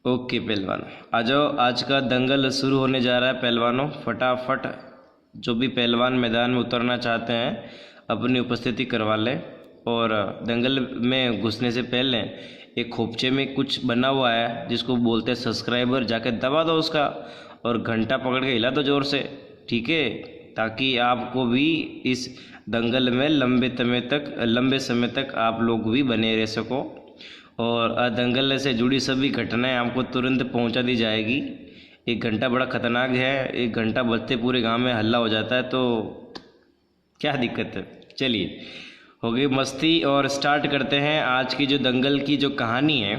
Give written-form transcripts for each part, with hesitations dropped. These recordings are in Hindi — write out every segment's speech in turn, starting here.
ओके पहलवान, आ जाओ। आज का दंगल शुरू होने जा रहा है पहलवानों। फटाफट जो भी पहलवान मैदान में उतरना चाहते हैं अपनी उपस्थिति करवा लें। और दंगल में घुसने से पहले एक खोपचे में कुछ बना हुआ है जिसको बोलते हैं सब्सक्राइबर, जाके दबा दो उसका और घंटा पकड़ के हिला दो ज़ोर से, ठीक है, ताकि आपको भी इस दंगल में लंबे समय तक आप लोग भी बने रह सको और दंगल से जुड़ी सभी घटनाएं आपको तुरंत पहुंचा दी जाएगी। एक घंटा बड़ा खतरनाक है, एक घंटा बजते पूरे गांव में हल्ला हो जाता है, तो क्या दिक्कत है। चलिए, हो गई मस्ती और स्टार्ट करते हैं। आज की जो दंगल की जो कहानी है,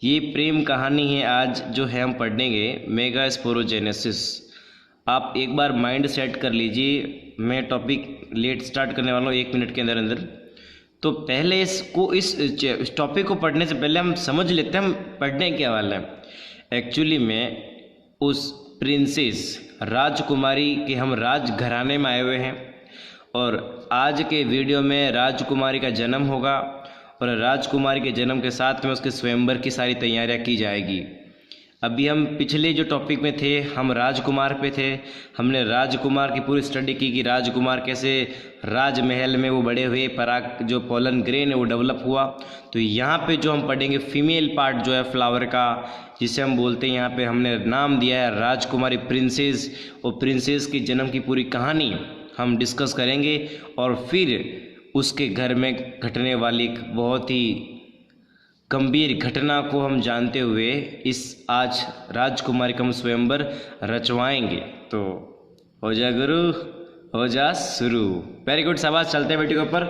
ये प्रेम कहानी है। आज जो है हम पढ़ेंगे मेगा स्पोरोजेनेसिस। आप एक बार माइंड सेट कर लीजिए, मैं टॉपिक लेट स्टार्ट करने वाला हूँ 1 मिनट के अंदर अंदर। तो पहले इस टॉपिक को पढ़ने से पहले हम समझ लेते हैं हम पढ़ने क्या वाला है। एक्चुअली में उस प्रिंसेस राजकुमारी के हम राज घराने में आए हुए हैं और आज के वीडियो में राजकुमारी का जन्म होगा और राजकुमारी के जन्म के साथ में उसके स्वयंवर की सारी तैयारियां की जाएगी। अभी हम पिछले जो टॉपिक में थे हम राजकुमार पे थे। हमने राजकुमार की पूरी स्टडी की कि राजकुमार कैसे राजमहल में वो बड़े हुए, पराग जो पोलन ग्रेन है वो डेवलप हुआ। तो यहाँ पे जो हम पढ़ेंगे फीमेल पार्ट जो है फ्लावर का, जिसे हम बोलते हैं, यहाँ पे हमने नाम दिया है राजकुमारी प्रिंसेस। और प्रिंसेस की जन्म की पूरी कहानी हम डिस्कस करेंगे और फिर उसके घर में घटने वाली एक बहुत ही गंभीर घटना को हम जानते हुए इस आज राजकुमारी का हम स्वयंवर रचवाएंगे। तो हो जा गुरु, हो जा शुरू। वेरी गुड, शाबाश। चलते हैं बेटी के ऊपर।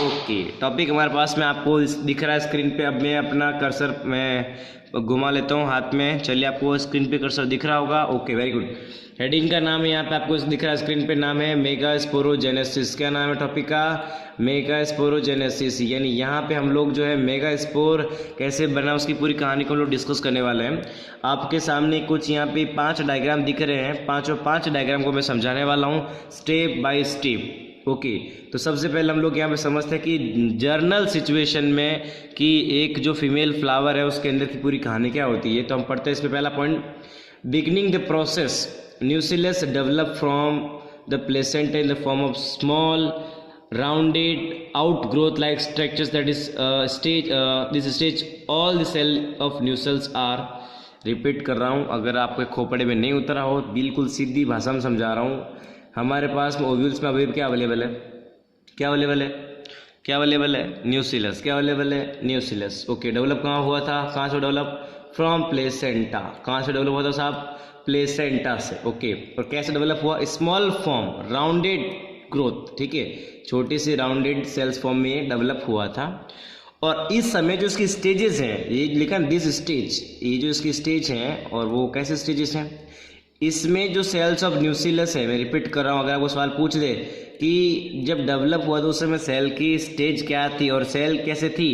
ओके, टॉपिक हमारे पास में आपको दिख रहा है स्क्रीन पे। अब मैं अपना कर्सर मैं घुमा लेता हूँ हाथ में। चलिए, आपको स्क्रीन पे कर्सर दिख रहा होगा। Okay, very good. हेडिंग का नाम है यहाँ पे आपको दिख रहा है स्क्रीन पे, नाम है मेगा स्पोरोजेनेसिस। क्या नाम है टॉपिक का? Mega sporogenesis. यानी यहाँ पे हम लोग जो है मेगा स्पोर कैसे बना उसकी पूरी कहानी को हम लोग डिस्कस करने वाले हैं। आपके सामने कुछ यहाँ पे 5 डायग्राम दिख रहे हैं। 5 डायग्राम को मैं समझाने वाला हूँ स्टेप बाय स्टेप। ओके, तो सबसे पहले हम लोग यहाँ पे समझते हैं कि जर्नल सिचुएशन में कि एक जो फीमेल फ्लावर है उसके अंदर की पूरी कहानी क्या होती है। तो हम पढ़ते हैं इसमें पहला point, beginning the process nucellus develop from the placenta in the form of small rounded outgrowth like structures. That is this stage all the cell of nucellus are, repeat कर रहा हूँ अगर आपके खोपड़े में नहीं उतरा हो, बिल्कुल सीधी भाषा में समझा रहा हूँ। हमारे पास में ओव्यूल्स में अभी क्या अवेलेबल है? क्या अवेलेबल है? क्या अवेलेबल है? न्यूसिलस। क्या अवेलेबल है? न्यूसिलस। ओके, डेवलप कहाँ हुआ था? कहाँ से डेवलप? From placenta. कहाँ से डेवलप हुआ था साहब? प्लेसेंटा से। ओके, और कैसे डेवलप हुआ? स्मॉल फॉर्म राउंडेड ग्रोथ, ठीक है, छोटी सी राउंडेड सेल्स फॉर्म में डेवलप हुआ था। और इस समय जो इसकी स्टेजेस हैं, ये लिखा दिस स्टेज, ये जो इसकी स्टेज हैं और वो कैसे स्टेजेस हैं, इसमें जो सेल्स ऑफ न्यूसिलस है, मैं रिपीट कर रहा हूँ, अगर आपको सवाल पूछ दे कि जब डेवलप हुआ तो उस समय सेल की स्टेज क्या थी और सेल कैसे थी,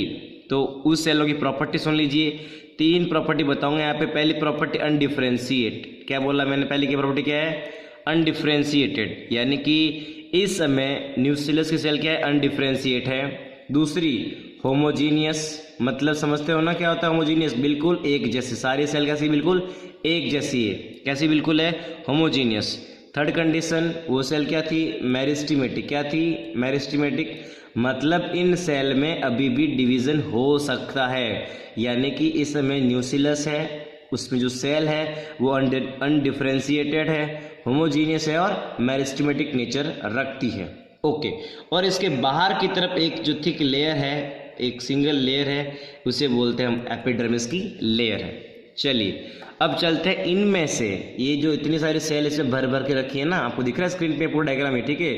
तो उस सेलों की प्रॉपर्टी सुन लीजिए। 3 प्रॉपर्टी बताऊंगा यहाँ पे। पहली प्रॉपर्टी अनडिफरेंशिएट। क्या बोला मैंने? पहली की प्रॉपर्टी क्या है? अनडिफरेंशिएटेड, यानी कि इस समय न्यूसिलस की सेल क्या है? अनडिफरेंशिएट है। दूसरी होमोजीनियस, मतलब समझते हो ना क्या होता है होमोजीनियस? बिल्कुल एक जैसी, सारी सेल कैसी? बिल्कुल एक जैसी है। कैसी बिल्कुल है? होमोजीनियस। थर्ड कंडीशन, वो सेल क्या थी? मेरिस्टेमेटिक। क्या थी? मेरिस्टेमेटिक, मतलब इन सेल में अभी भी डिवीजन हो सकता है, यानी कि इस समय न्यूसिलस है, उसमें जो सेल है वो अनडिफरेंशिएटेड है, होमोजीनियस है और मेरिस्टेमेटिक नेचर रखती है। ओके, और इसके बाहर की तरफ एक जो थिक लेयर है, एक सिंगल लेयर है, उसे बोलते हैं हम एपिडर्मिस की लेयर है। चलिए, अब चलते हैं इनमें से ये जो इतनी सारी सेल इसमें भर भर के रखी है ना, आपको दिख रहा है स्क्रीन पे पूरा डायग्राम है, ठीक है।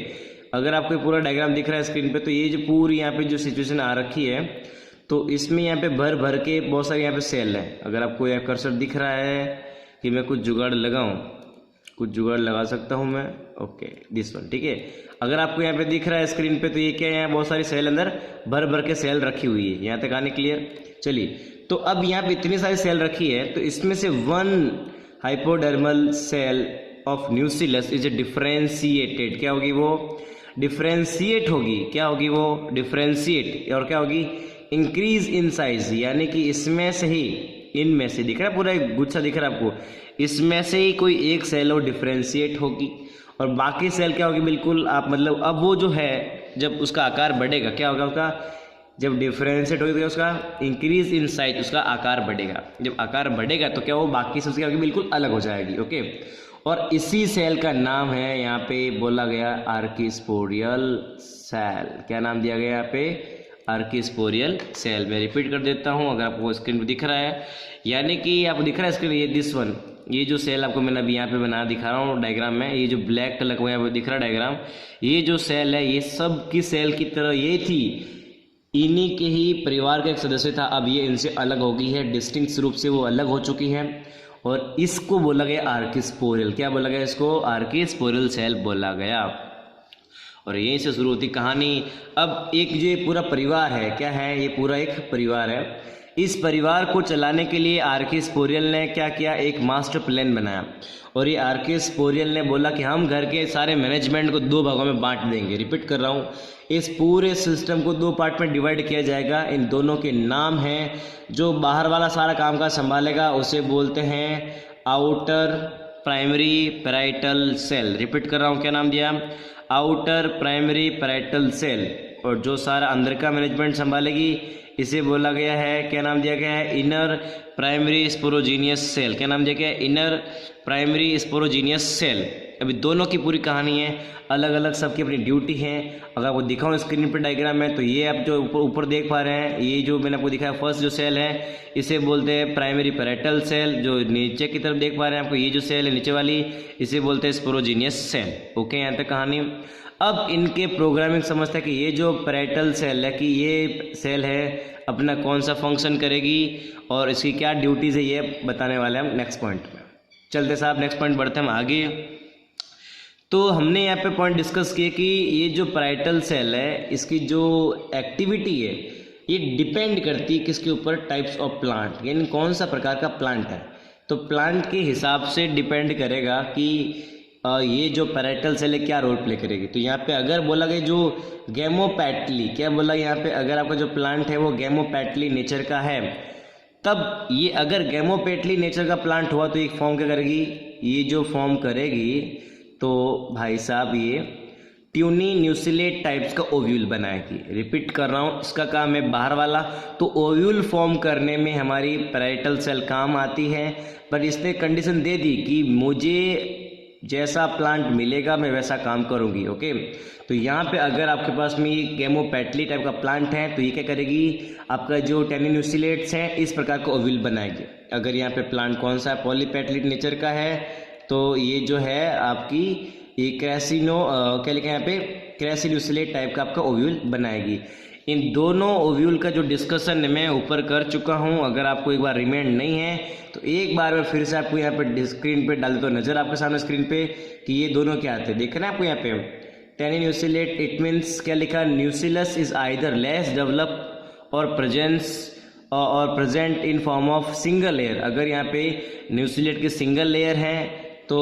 अगर आपको पूरा डायग्राम दिख रहा है स्क्रीन पे, तो ये जो पूरी यहाँ पे जो सिचुएशन आ रखी है, तो इसमें यहाँ पे भर भर के बहुत सारे यहाँ पे सेल है। अगर आपको यहाँ कर्सर दिख रहा है कि मैं कुछ जुगाड़ लगाऊं, कुछ जुगाड़ लगा सकता हूँ मैं। ओके, दिस वन, ठीक है। अगर आपको यहाँ पे दिख रहा है स्क्रीन पे, तो ये क्या है? यहाँ बहुत सारी सेल अंदर भर भर के सेल रखी हुई है। यहाँ तक आने क्लियर? चलिए, तो अब यहाँ पे इतनी सारी सेल रखी है, तो इसमें से 1 hypodermal cell of nucellus is differentiated. क्या होगी वो? डिफरेंशिएट होगी। क्या होगी वो? डिफरेंशिएट। और क्या होगी? इंक्रीज इन साइज, यानी कि इसमें से ही इनमें से, दिख रहा है पूरा एक गुच्छा दिख रहा है आपको, इसमें से ही कोई एक सेल वो डिफ्रेंशिएट होगी और बाकी सेल क्या होगी, बिल्कुल आप मतलब अब वो जो है जब उसका आकार बढ़ेगा क्या होगा, उसका जब डिफ्रेंशिएट होगी तो उसका इंक्रीज इन साइज, उसका आकार बढ़ेगा। जब आकार बढ़ेगा तो क्या वो बाकी से उसकी होगी बिल्कुल अलग हो जाएगी। ओके, और इसी सेल का नाम है यहाँ पे बोला गया आर्किस्पोरियल सेल। क्या नाम दिया गया यहाँ पे, आर्किस्पोरियल सेल। मैं रिपीट कर देता हूँ अगर आपको स्क्रीन पर दिख रहा है, यानी कि आपको दिख रहा है स्क्रीन, ये दिस वन, ये जो सेल आपको मैंने अभी यहाँ पे बना दिखा रहा हूँ डायग्राम में, ये जो ब्लैक कलर का यहाँ पे दिख रहा है डायग्राम, ये जो सेल है ये सब की सेल की तरह ये थी, इन्हीं के ही परिवार का एक सदस्य था। अब ये इनसे अलग हो गई है, डिस्टिंक्ट रूप से वो अलग हो चुकी है और इसको बोला गया आर्किस्पोरियल। क्या बोला गया इसको, आर्किस्पोरियल सेल बोला गया। और यहीं से शुरू होती कहानी। अब एक जो पूरा परिवार है, क्या है, ये पूरा एक परिवार है। इस परिवार को चलाने के लिए आर्किस्पोरियल ने क्या किया, एक मास्टर प्लान बनाया और ये आर्किस्पोरियल ने बोला कि हम घर के सारे मैनेजमेंट को 2 भागों में बांट देंगे। रिपीट कर रहा हूँ, इस पूरे सिस्टम को 2 पार्ट में डिवाइड किया जाएगा। इन दोनों के नाम हैं, जो बाहर वाला सारा काम का संभालेगा उसे बोलते हैं outer primary parietal cell. Repeat कर रहा हूँ, क्या नाम दिया, आउटर प्राइमरी पैराइटल सेल। और जो सारा अंदर का मैनेजमेंट संभालेगी इसे बोला गया है, क्या नाम दिया गया है, इनर प्राइमरी स्पोरोजीनियस सेल। क्या नाम दिया गया है, इनर प्राइमरी स्पोरोजीनियस सेल। अभी दोनों की पूरी कहानी है, अलग अलग सबकी अपनी ड्यूटी है। अगर आपको दिखाऊं स्क्रीन पर डायग्राम में तो ये आप जो ऊपर देख पा रहे हैं, ये जो मैंने आपको दिखाया फर्स्ट जो सेल है इसे बोलते हैं प्राइमरी पैराइटल सेल। जो नीचे की तरफ देख पा रहे हैं आपको, ये जो सेल है नीचे वाली, इसे बोलते हैं स्पोरोजीनियस सेल। ओके, यहाँ तक कहानी। अब इनके प्रोग्रामिंग समझते हैं कि ये जो पैराइटल सेल है कि ये सेल है अपना कौन सा फंक्शन करेगी और इसकी क्या ड्यूटीज है, ये बताने वाले हम नेक्स्ट पॉइंट में। चलते साहब नेक्स्ट पॉइंट बढ़ते हम आगे। तो हमने यहाँ पे पॉइंट डिस्कस किए कि ये जो पैराइटल सेल है इसकी जो एक्टिविटी है ये डिपेंड करती है किसके ऊपर, टाइप्स ऑफ प्लांट, यानी कौन सा प्रकार का प्लांट है। तो प्लांट के हिसाब से डिपेंड करेगा कि ये जो पैराइटल सेल है क्या रोल प्ले करेगी। तो यहाँ पे अगर बोला गया जो गैमोपैटली, क्या बोला यहाँ पे, अगर आपका जो प्लांट है वो गैमोपैटली नेचर का है, तब ये अगर गैमोपैटली नेचर का प्लांट हुआ तो एक फॉर्म क्या करेगी, ये जो फॉर्म करेगी तो भाई साहब ये ट्यूनी न्यूसिलेट टाइप्स का ओव्यूल बनाएगी। रिपीट कर रहा हूँ, इसका काम है बाहर वाला, तो ओव्यूल फॉर्म करने में हमारी पैराइटल सेल काम आती है। पर इसने कंडीशन दे दी कि मुझे जैसा प्लांट मिलेगा मैं वैसा काम करूंगी। ओके, तो यहाँ पे अगर आपके पास में ये गैमोपैटली टाइप का प्लांट है तो ये क्या करेगी, आपका जो टेनिन्यूसिलेट्स हैं इस प्रकार का ओव्यूल बनाएगी। अगर यहाँ पे प्लांट कौन सा है, पॉलीपेटलिक नेचर का है, तो ये जो है आपकी ये क्या लिखा है यहाँ पे, क्रेसिन्यूसिलेट टाइप का आपका ओव्यूल बनाएगी। इन दोनों ओव्यूल का जो डिस्कशन मैं ऊपर कर चुका हूँ, अगर आपको एक बार रिमाइंड नहीं है तो एक बार मैं फिर से आपको यहाँ पे स्क्रीन पे डाल देता हूँ नजर आपके सामने स्क्रीन पे कि ये दोनों क्या आते हैं। देखना है आपको यहाँ पे टेनिन्यूसिलेट, इट मीन्स क्या लिखा, nucleus is either less develop और present in form of single layer. अगर यहाँ पे न्यूसिलेट के सिंगल लेयर है तो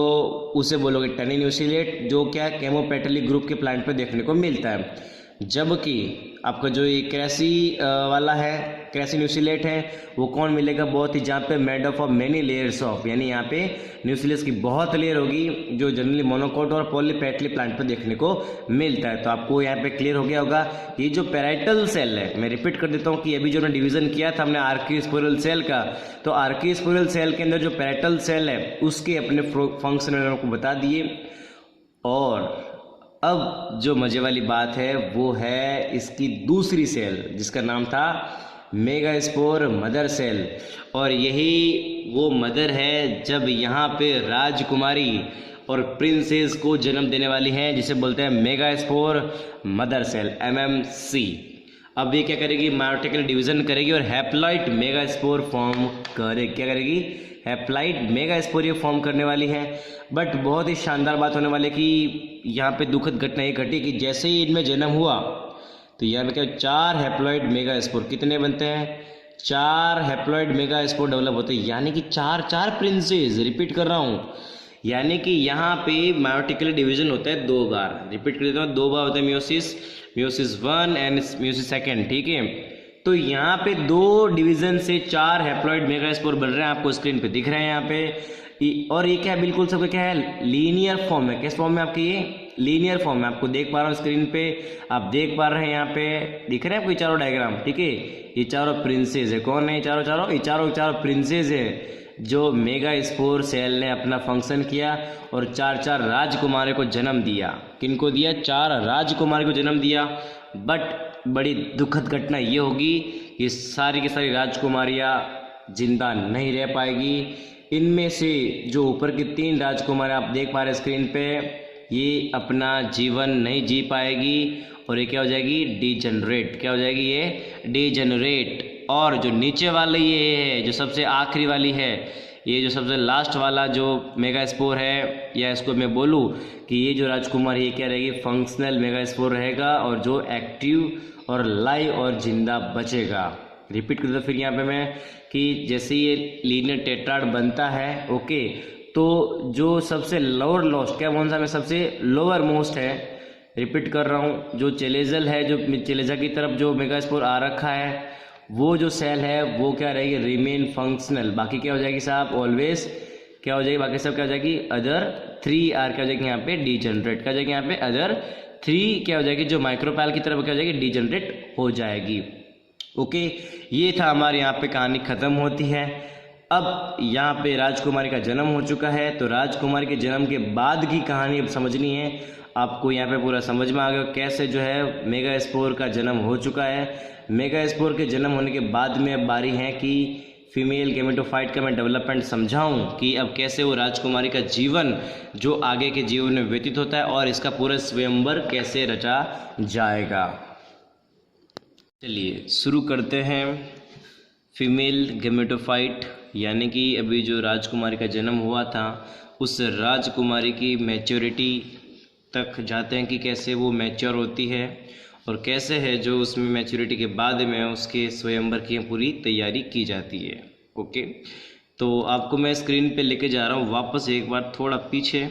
उसे बोलोगे टेनिन्यूसिलेट, जो क्या गैमोपैटली ग्रुप के प्लांट पे देखने को मिलता है। जबकि आपका जो ये क्रेसी वाला है, क्रेसिन्यूसिलेट है, वो कौन मिलेगा, बहुत ही जहाँ पे made of many layers of, यानी यहाँ पे न्यूसिलस की बहुत लेयर होगी, जो जनरली मोनोकोट और पॉलीपेटली प्लांट पे देखने को मिलता है। तो आपको यहाँ पे क्लियर हो गया होगा ये जो पैराइटल सेल है। मैं रिपीट कर देता हूँ कि अभी जो हमने डिवीजन किया था हमने आर्किस्पोरियल सेल का, तो आर्किस्पोरियल सेल के अंदर जो पैराइटल सेल है उसके अपने फंक्शन मैंने आपको बता दिए। और अब जो मजे वाली बात है वो है इसकी दूसरी सेल जिसका नाम था मेगास्पोर मदर सेल। और यही वो मदर है जब यहाँ पे राजकुमारी और प्रिंसेस को जन्म देने वाली हैं, जिसे बोलते हैं मेगास्पोर मदर सेल, MMC। अब ये क्या करेगी, मायोटिकल डिवीजन करेगी और हैप्लॉइड मेगास्पोर फॉर्म करेगी। क्या करेगी, हैप्लॉइड मेगास्पोर ये फॉर्म करने वाली है। बट बहुत ही शानदार बात होने वाली है कि यहाँ पे दुखद घटना ये घटी कि जैसे ही इनमें जन्म हुआ तो यहाँ पे क्या 4 हैप्लॉइड मेगास्पोर कितने बनते हैं, 4 हैप्लॉइड मेगास्पोर डेवलप होते हैं, यानी कि 4 प्रिंसेस। रिपीट कर रहा हूँ, यानी कि यहाँ पे मायोटिकल डिवीजन होता है 2 बार। रिपीट कर देता हूँ, 2 बार होता है मियोसिस 1 एंड मियोसिस 2, ठीक है। तो यहाँ पे 2 डिवीजन से 4 हैप्लॉइड मेगास्पोर बन रहे हैं, आपको स्क्रीन पे दिख रहे हैं यहाँ पे। और ये क्या है, बिल्कुल सबका क्या है, लीनियर फॉर्म है। किस फॉर्म में आपके, ये लीनियर फॉर्म है। आपको देख पा रहा हूँ स्क्रीन पे, आप देख पा रहे हैं यहाँ पे दिख रहे हैं आपको ये चारों डायग्राम, ठीक है। ये चारों प्रिंसेस है। कौन है ये चारों? ये चारों प्रिंसेस है जो मेगास्पोर सेल ने अपना फंक्शन किया और 4 राजकुमारी को जन्म दिया। किनको दिया? 4 राजकुमारी को जन्म दिया। बट बड़ी दुखद घटना ये होगी, ये सारी की सारी राजकुमारियाँ जिंदा नहीं रह पाएगी। इनमें से जो ऊपर की 3 राजकुमारी आप देख पा रहे हैं स्क्रीन पे, ये अपना जीवन नहीं जी पाएगी और ये क्या हो जाएगी, डीजनरेट। क्या हो जाएगी? ये डीजनरेट। और जो नीचे वाली ये है, जो सबसे आखिरी वाली है, ये जो सबसे लास्ट वाला जो मेगास्पोर है, या इसको मैं बोलूँ कि ये जो राजकुमार ये क्या रहेगी, फंक्शनल मेगास्पोर रहेगा और जो एक्टिव और लाइव और जिंदा बचेगा। रिपीट कर दो फिर यहाँ पे मैं कि जैसे ये लीनियर टेट्राड बनता है, ओके, तो जो सबसे लोअर मोस्ट, क्या कौन सा में सबसे लोअर मोस्ट है, रिपीट कर रहा हूँ, जो चेलेजल है, जो चेलेजा की तरफ जो मेगास्पोर आ रखा है, वो जो सेल है वो क्या रहेगी, रिमेन फंक्शनल। बाकी क्या हो जाएगी साहब, ऑलवेज क्या हो जाएगी, बाकी सब क्या हो जाएगी, अदर 3 आर क्या हो जाएगी यहाँ पे, डीजनरेट। क्या हो जाएगी यहाँ पे, अदर 3 क्या हो जाएगी, जो माइक्रोपैल की तरफ क्या हो जाएगी, डीजनरेट हो जाएगी। ओके, ये था हमारे यहाँ पे कहानी खत्म होती है। अब यहाँ पे राजकुमारी का जन्म हो चुका है, तो राजकुमारी के जन्म के बाद की कहानी अब समझनी है आपको। यहाँ पे पूरा समझ में आ गया कैसे जो है मेगास्पोर का जन्म हो चुका है। मेगास्पोर के जन्म होने के बाद में अब बारी है कि फीमेल गेमेटोफाइट का मैं डेवलपमेंट समझाऊं कि अब कैसे वो राजकुमारी का जीवन जो आगे के जीवन में व्यतीत होता है और इसका पूरा स्वयंवर कैसे रचा जाएगा। चलिए शुरू करते हैं। फीमेल गेमेटोफाइट यानी कि अभी जो राजकुमारी का जन्म हुआ था उस राजकुमारी की मैच्योरिटी तक जाते हैं कि कैसे वो मैच्योर होती है और कैसे है जो उसमें मैच्योरिटी के बाद में उसके स्वयंवर की पूरी तैयारी की जाती है। ओके, तो आपको मैं स्क्रीन पे लेके जा रहा हूँ वापस एक बार थोड़ा पीछे।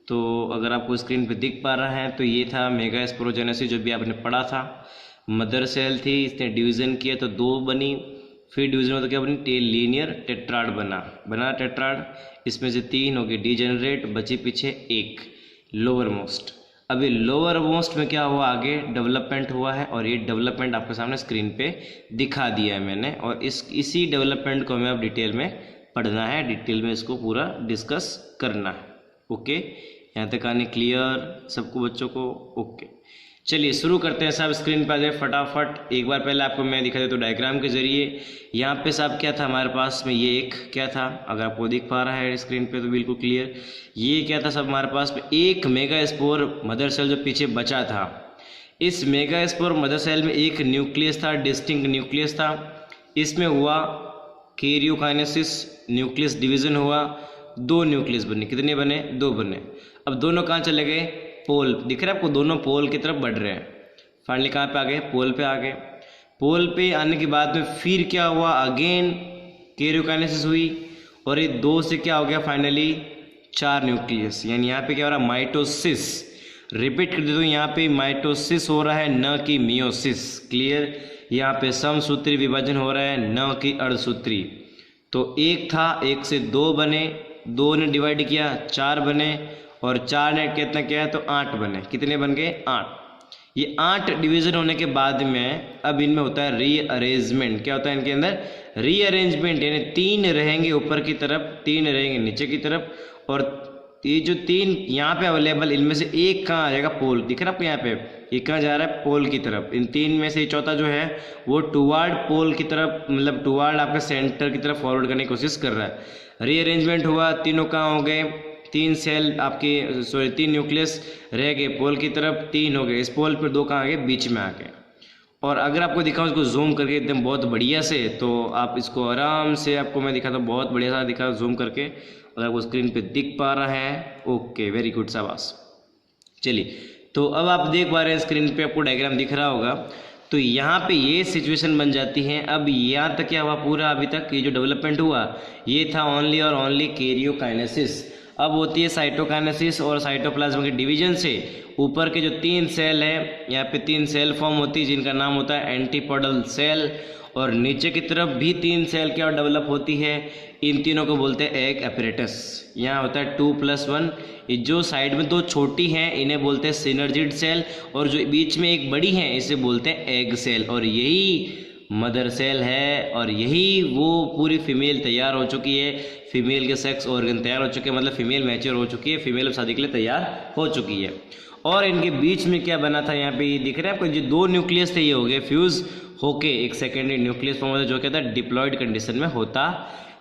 तो अगर आपको स्क्रीन पे दिख पा रहा है तो ये था मेगास्पोरोजेनेसिस जो भी आपने पढ़ा था। मदर सेल थी, इसने डिवीज़न किया तो 2 बनी, फिर डिवीज़न हो तो क्या बनी, लीनियर टेट्राड बना टेट्राड। इसमें से 3 हो गए डीजेनरेट, बची पीछे 1 लोअर मोस्ट। अभी लोअर मोस्ट में क्या हुआ, आगे डेवलपमेंट हुआ है और ये डेवलपमेंट आपके सामने स्क्रीन पे दिखा दिया है मैंने। और इसी डेवलपमेंट को हमें अब डिटेल में पढ़ना है, डिटेल में इसको पूरा डिस्कस करना है। ओके, यहाँ तक आने क्लियर सबको बच्चों को? ओके, चलिए शुरू करते हैं साहब। स्क्रीन पे आ जाए फटाफट। एक बार पहले आपको मैं दिखा देता हूँ डायग्राम के जरिए। यहाँ पे साहब क्या था हमारे पास में, ये एक क्या था, अगर आपको दिख पा रहा है स्क्रीन पे तो बिल्कुल क्लियर। ये क्या था सब हमारे पास में, एक मेगास्पोर मदर सेल जो पीछे बचा था। इस मेगास्पोर मदर सेल में एक न्यूक्लियस था, डिस्टिंक्ट न्यूक्लियस था। इसमें हुआ कैरियोकाइनेसिस, न्यूक्लियस डिवीजन हुआ, 2 न्यूक्लियस बने। कितने बने? 2 बने। अब दोनों कहाँ चले गए, पोल दिख रहा है आपको, दोनों पोल की तरफ बढ़ रहे हैं। फाइनली कहाँ पे आ गए, पोल पे आ गए। पोल पे आने के बाद में फिर क्या हुआ, अगेन कैरियोकाइनेसिस हुई और ये 2 से क्या हो गया फाइनली 4 न्यूक्लियस। यानी यहाँ पे क्या हो रहा है, माइटोसिस। रिपीट कर देता हूँ, यहाँ पे माइटोसिस हो रहा है न कि मियोसिस। क्लियर, यहाँ पे समसूत्री विभाजन हो रहा है न कि अर्धसूत्री। तो 1 था, 1 से 2 बने, 2 ने डिवाइड किया 4 बने और 4 ने कितना किया है तो 8 बने। कितने बन गए, 8। ये 8 डिवीजन होने के बाद में अब इनमें होता है रीअरेंजमेंट। क्या होता है इनके अंदर, रीअरेंजमेंट। यानी 3 रहेंगे ऊपर की तरफ, 3 रहेंगे नीचे की तरफ। और ये जो 3 यहाँ पे अवेलेबल, इनमें से 1 कहाँ आ जाएगा, पोल दिख रहा है आपको यहाँ पे, ये कहाँ जा रहा है, पोल की तरफ। इन 3 में से चौथा जो है वो टुवार्ड पोल की तरफ, मतलब टुवार्ड आपके सेंटर की तरफ फॉरवर्ड करने की कोशिश कर रहा है। रीअरेंजमेंट हुआ, तीनों कहाँ हो गए, 3 सेल आपके, सॉरी 3 न्यूक्लियस रह गए पोल की तरफ, 3 हो गए इस पोल पर, 2 कहाँ आ गए, बीच में आ गए। और अगर आपको दिखाऊँ इसको जूम करके एकदम बहुत बढ़िया से, तो आप इसको आराम से आपको मैं दिखाता हूँ, बहुत बढ़िया सा दिखा जूम करके, अगर आपको स्क्रीन पे दिख पा रहा है। ओके, वेरी गुड, शाबाश। चलिए, तो अब आप देख पा रहे हैं स्क्रीन पे आपको डायग्राम दिख रहा होगा। तो यहाँ पे ये सिचुएशन बन जाती है। अब यहाँ तक क्या हुआ पूरा, अभी तक ये जो डेवलपमेंट हुआ ये था ओनली और ओनली कैरियोकाइनेसिस। अब होती है साइटोकाइनेसिस और साइटोप्लाज्म के डिवीजन से ऊपर के जो 3 सेल है, यहाँ पे 3 सेल फॉर्म होती है जिनका नाम होता है एंटीपोडल सेल, और नीचे की तरफ भी 3 सेल क्या डेवलप होती है, इन तीनों को बोलते हैं एग एपरेटस। यहाँ होता है 2+1, ये जो साइड में 2 छोटी हैं इन्हें बोलते हैं सिनर्जिड सेल, और जो बीच में एक बड़ी है इसे बोलते हैं एग सेल, और यही मदर सेल है, और यही वो पूरी फीमेल तैयार हो चुकी है, फीमेल के सेक्स ऑर्गन तैयार हो चुके हैं, मतलब फीमेल मैच्योर हो चुकी है, फीमेल अब शादी के लिए तैयार हो चुकी है। और इनके बीच में क्या बना था, यहाँ पे ये दिख रहा है आपको, जो 2 न्यूक्लियस थे ये हो गए फ्यूज होके एक सेकेंडरी न्यूक्लियस फॉर्म होता है जो कहता है डिप्लॉयड कंडीशन में होता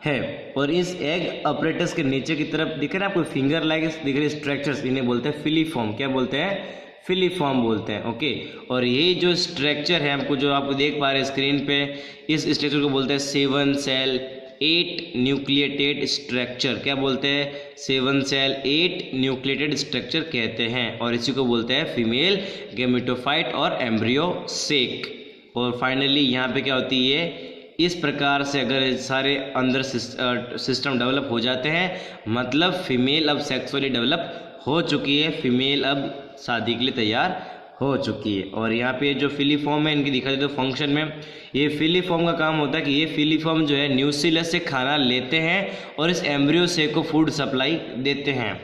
है। और इस एग अपरेटस के नीचे की तरफ दिख रहा है आपको फिंगर लाइक दिख रहे स्ट्रक्चर्स, इन्हें बोलते हैं फिलीफॉर्म। क्या बोलते हैं? फिलीफॉर्म बोलते हैं। ओके, और ये जो स्ट्रक्चर है हमको जो आपको देख पा रहे हैं स्क्रीन पे, इस स्ट्रक्चर को बोलते हैं 7 सेल 8 न्यूक्लिएटेड स्ट्रक्चर। क्या बोलते हैं? 7 सेल 8 न्यूक्लिएटेड स्ट्रक्चर कहते हैं, और इसी को बोलते हैं फीमेल गेमेटोफाइट और एम्ब्रियो सेक। और फाइनली यहाँ पे क्या होती है, इस प्रकार से अगर सारे अंदर सिस्टम डेवलप हो जाते हैं, मतलब फीमेल अब सेक्सुअली डेवलप हो चुकी है, फीमेल अब शादी के लिए तैयार हो चुकी है। और यहाँ पे जो फिलीफॉर्म है इनकी दिखा दे तो फंक्शन में, ये फिलीफॉर्म का काम होता है कि ये फिलीफॉर्म जो है न्यूक्लियस से खाना लेते हैं और इस एम्ब्रियो से को फूड सप्लाई देते हैं।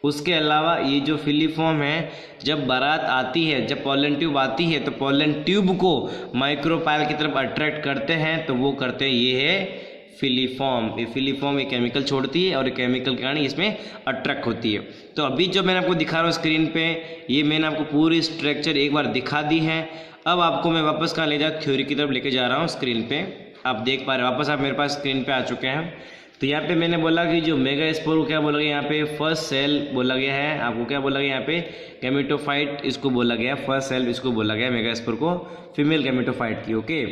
उसके अलावा ये जो फिलीफॉर्म है, जब बारात आती है, जब पोलन ट्यूब आती है, तो पोलन ट्यूब को माइक्रोपाइल की तरफ अट्रैक्ट करते हैं, तो वो करते हैं ये है फिलीफॉर्म। ये फिलीफॉर्म एक केमिकल छोड़ती है और एक केमिकल के कारण इसमें अट्रैक्ट होती है। तो अभी जो मैंने आपको दिखा रहा हूँ स्क्रीन पे, ये मैंने आपको पूरी स्ट्रक्चर एक बार दिखा दी है। अब आपको मैं वापस कहाँ ले जा, थ्योरी की तरफ लेके जा रहा हूँ। स्क्रीन पे आप देख पा रहे हैं, वापस आप मेरे पास स्क्रीन पे आ चुके हैं। तो यहाँ पे मैंने बोला कि जो मेगास्पोर को क्या बोला गया, यहाँ पे फर्स्ट सेल बोला गया है। आपको क्या बोला गया यहाँ पे, गैमेटोफाइट इसको बोला गया, फर्स्ट सेल इसको बोला गया मेगास्पोर को, फीमेल गैमेटोफाइट की। ओके,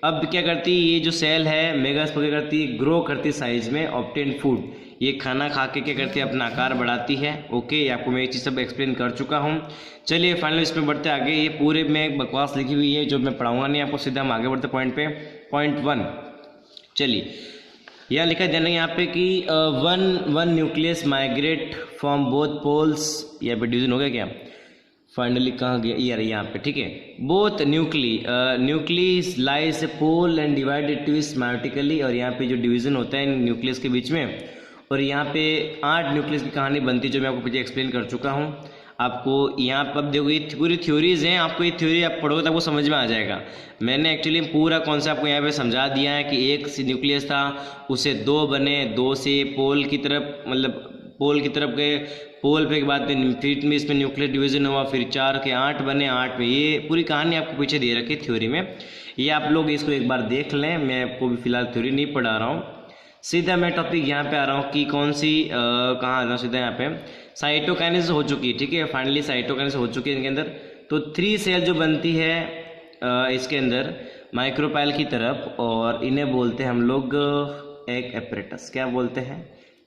अब क्या करती है ये जो सेल है मेगास्पोर, क्या करती है, ग्रो करती है साइज में, ऑब्टेन फूड, ये खाना खा के क्या करती है, अपना आकार बढ़ाती है। ओके, आपको मैं ये चीज़ सब एक्सप्लेन कर चुका हूँ। चलिए फाइनल इसमें बढ़ते आगे। ये पूरे में एक बकवास लिखी हुई है जो मैं पढ़ाऊंगा नहीं आपको, सीधा हम आगे बढ़ते पॉइंट पे। पॉइंट 1, चलिए यहाँ लिखा देना यहाँ पे कि one nucleus migrate from both poles, यहाँ पे डिवीजन हो गया क्या, फाइनली कहाँ गया यार, यहाँ पे ठीक है। Both nucleus lies pole and divided to meiotically, और यहाँ पे जो डिवीजन होता है न्यूक्लियस के बीच में, और यहाँ पे 8 न्यूक्लियस की कहानी बनती है जो मैं आपको पीछे एक्सप्लेन कर चुका हूँ। आपको यहाँ पर अब देखो ये पूरी थ्योरीज हैं, आपको ये थ्योरी आप पढ़ोगे तो आपको समझ में आ जाएगा। मैंने एक्चुअली पूरा कॉन्सेप्ट आपको यहाँ पे समझा दिया है कि एक न्यूक्लियस था, उसे 2 बने, 2 से पोल की तरफ, मतलब पोल की तरफ गए, पोल पे के बाद फिर में इसमें न्यूक्लियर डिवीजन हुआ, फिर 4 के 8 बने, 8 में ये पूरी कहानी आपको पीछे दे रखी है थ्योरी में। ये आप लोग इसको एक बार देख लें, मैं आपको भी फिलहाल थ्योरी नहीं पढ़ा रहा हूँ। सीधा मैं टॉपिक यहाँ पे आ रहा हूँ कि कौन सी कहाँ आ रहा हूँ, सीधा यहाँ पे साइटोकाइनेसिस हो चुकी है, ठीक है। फाइनली साइटोकाइनेसिस हो चुकी है इनके अंदर। तो 3 सेल जो बनती है इसके अंदर माइक्रोपाइल की तरफ, और इन्हें बोलते हैं हम लोग एग एपरेटस। क्या बोलते हैं?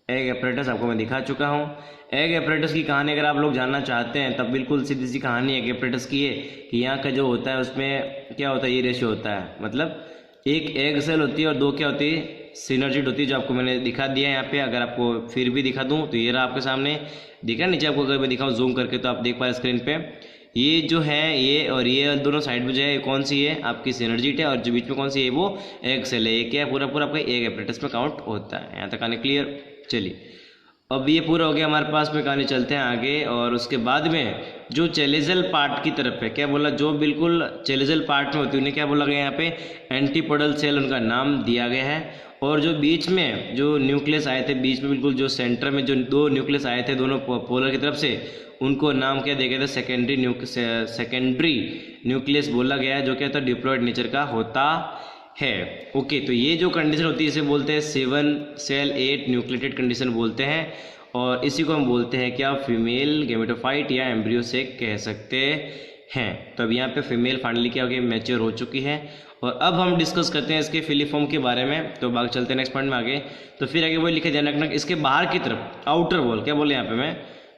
Egg apparatus. आपको मैं दिखा चुका हूँ। एग एपरेटस की कहानी अगर आप लोग जानना चाहते हैं तब बिल्कुल सीधी सी कहानी एग एपरेटस की है कि यहाँ का जो होता है उसमें क्या होता है, ये रेशियो होता है, मतलब एक एग सेल होती है और 2 क्या होती है, सिनर्जिड होती है, जो आपको मैंने दिखा दिया है यहाँ पे। अगर आपको फिर भी दिखा दूँ तो ये रहा आपके सामने, दिख रहा है नीचे आपको, अगर मैं दिखाऊँ जूम करके तो आप देख पा रहे स्क्रीन पे, ये जो है ये और ये दोनों साइड में जो है कौन सी है, आपकी सिनर्जिड है, और जो बीच में कौन सी है वो एग सेल है। ये क्या है, पूरा पूरा आपका एग एपरेटस में काउंट होता है। यहाँ तक आने क्लियर। चलिए अब ये पूरा हो गया हमारे पास में, कहानी चलते हैं आगे। और उसके बाद में जो चेलेजल पार्ट की तरफ है, क्या बोला, जो बिल्कुल चेलेजल पार्ट में होती है उन्हें क्या बोला गया यहाँ पे, एंटीपोडल सेल उनका नाम दिया गया है। और जो बीच में जो न्यूक्लियस आए थे, बीच में बिल्कुल जो सेंटर में जो 2 न्यूक्लियस आए थे दोनों पोलर की तरफ से, उनको नाम क्या दिया गया था, सेकेंडरी न्यूक्लियस बोला गया है, जो क्या था, डिप्लॉयड नेचर का होता है। ओके, तो ये जो कंडीशन होती है इसे बोलते हैं 7 सेल 8 न्यूक्लिएटेड कंडीशन बोलते हैं, और इसी को हम बोलते हैं क्या, फीमेल गेमेटोफाइट या एम्ब्रियो से कह सकते हैं। तो अब यहाँ पे फीमेल फाइनली क्या हो गई, मैच्योर हो चुकी है। और अब हम डिस्कस करते हैं इसके फिलीफॉर्म के बारे में। तो बाग चलते हैं नेक्स्ट पॉइंट में आगे। तो फिर आगे वही लिखे ध्यान रखना, इसके बाहर की तरफ आउटर वॉल, क्या बोले यहाँ पे मैं,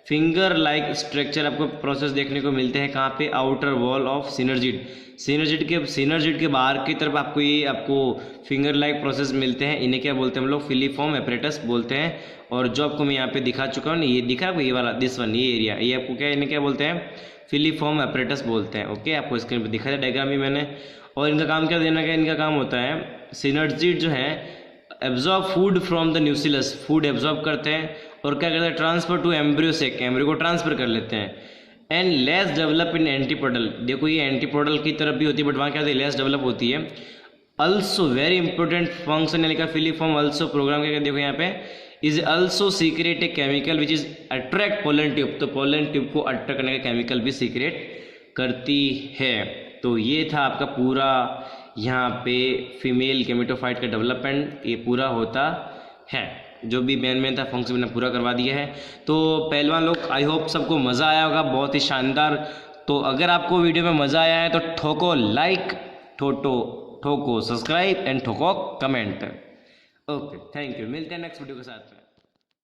फिंगर लाइक स्ट्रक्चर आपको प्रोसेस देखने को मिलते हैं कहाँ पे, outer wall of synergid, synergid के बाहर की तरफ आपको फिंगर लाइक प्रोसेस मिलते हैं। इन्हें क्या बोलते हैं हम लोग, फिलीफॉर्म एपरेटस बोलते हैं। और जो आपको मैं यहाँ पे दिखा चुका हूँ, ये दिखा आपको, ये वाला दिस वन, ये एरिया, ये आपको क्या, इन्हें क्या बोलते हैं, फिलीफॉर्म एपरेटस बोलते हैं। ओके, आपको स्क्रीन पर दिखा था डायग्राम ही मैंने। और इनका काम क्या देना, क्या इनका काम होता है, सिनर्जिड जो है absorb food from the न्यूसिलस, food absorb करते हैं और क्या करते हैं, ट्रांसफर टू एम्ब्रियो से, एम्ब्रियो को ट्रांसफर कर लेते हैं। And less develop in antipodal, देखो ये एंटीपोडल की तरफ भी होती है बट वहाँ क्या होती है, लेस डेवलप होती है। अल्सो वेरी इंपॉर्टेंट फंक्शन है लिखा फिलीफॉर्म अल्सो प्रोग्राम क्या, देखो यहाँ पे, is also secret a chemical which is attract pollen tube, तो पोलन ट्यूब को अट्रैक्ट करने का केमिकल भी सीक्रेट करती है। तो ये था आपका पूरा यहाँ पे फीमेल गेमेटोफाइट का डेवलपमेंट, ये पूरा होता है। जो भी मेन था फंक्शन मैंने पूरा करवा दिया है। तो पहलवान लोग, आई होप सबको मज़ा आया होगा, बहुत ही शानदार। तो अगर आपको वीडियो में मज़ा आया है तो ठोको लाइक, ठोको सब्सक्राइब एंड ठोको कमेंट। ओके, थैंक यू, मिलते हैं नेक्स्ट वीडियो के साथ में।